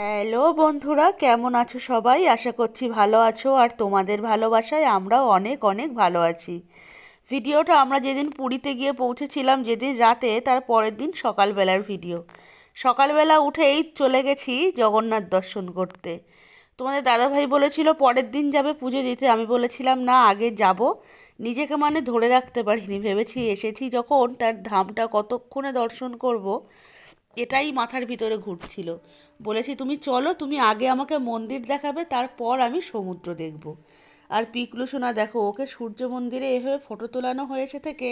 Hello বন্ধুরা, কেমন আছো সবাই? আশা করছি ভালো আছো, আর তোমাদের ভালোবাসায় আমরাও অনেক অনেক ভালো আছি। ভিডিওটা আমরা যেদিন পুরীতে গিয়ে পৌঁছেছিলাম, যেদিন রাতে, তার পরের দিন সকালবেলার ভিডিও। সকালবেলা উঠেই চলে গেছি জগন্নাথ দর্শন করতে। তোমাদের দাদাভাই বলেছিল পরের দিন যাবে পুজো দিতে, আমি বলেছিলাম না, আগে যাব। নিজেকে মানে ধরে রাখতে পারিনি, ভেবেছি এসেছি যখন তার ধামটা কতক্ষণে দর্শন করব, এটাই মাথার ভিতরে ঘুরছিল। বলেছি তুমি চলো, তুমি আগে আমাকে মন্দির দেখাবে, তারপর আমি সমুদ্র দেখব। আর পিকলু সোনা দেখো, ওকে সূর্য মন্দিরে এভাবে ফটো তোলানো হয়েছে থেকে,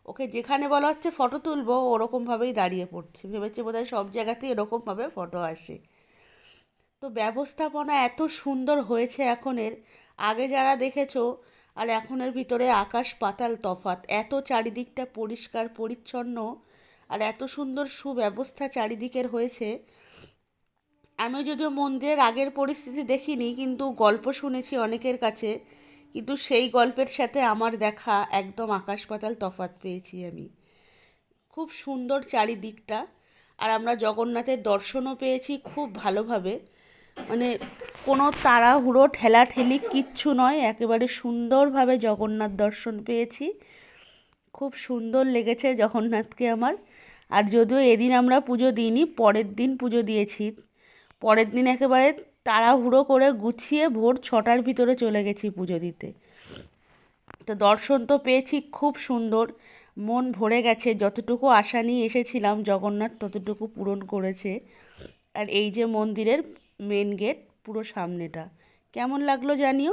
ওকে যেখানে বলা হচ্ছে ফটো তুলবো ওরকমভাবেই দাঁড়িয়ে পড়ছে, ভেবেছে বোধহয় সব জায়গাতেই এরকমভাবে ফটো আসে। তো ব্যবস্থাপনা এত সুন্দর হয়েছে এখনের, আগে যারা দেখেছো আর এখনের ভিতরে আকাশ পাতাল তফাৎ। এত চারিদিকটা পরিষ্কার পরিচ্ছন্ন আর এত সুন্দর সুব্যবস্থা চারিদিকের হয়েছে। আমি যদিও মন্দিরের আগের পরিস্থিতি দেখিনি, কিন্তু গল্প শুনেছি অনেকের কাছে, কিন্তু সেই গল্পের সাথে আমার দেখা একদম আকাশ পাতাল তফাৎ পেয়েছি আমি। খুব সুন্দর চারিদিকটা। আর আমরা জগন্নাথের দর্শনও পেয়েছি খুব ভালোভাবে, মানে কোনো তাড়াহুড়ো ঠেলাঠেলি কিচ্ছু নয়, একেবারে সুন্দরভাবে জগন্নাথ দর্শন পেয়েছি। খুব সুন্দর লেগেছে জগন্নাথকে আমার। আর যদিও এদিন আমরা পুজো দিইনি, পরের দিন পুজো দিয়েছি। পরের দিন একেবারে তাড়াহুড়ো করে গুছিয়ে ভোর 6টার ভিতরে চলে গেছি পুজো দিতে। তো দর্শন তো পেয়েছি খুব সুন্দর, মন ভরে গেছে। যতটুকু আশা নিয়ে এসেছিলাম জগন্নাথ ততটুকু পূরণ করেছে। আর এই যে মন্দিরের মেন গেট পুরো সামনেটা, কেমন লাগলো জানিও।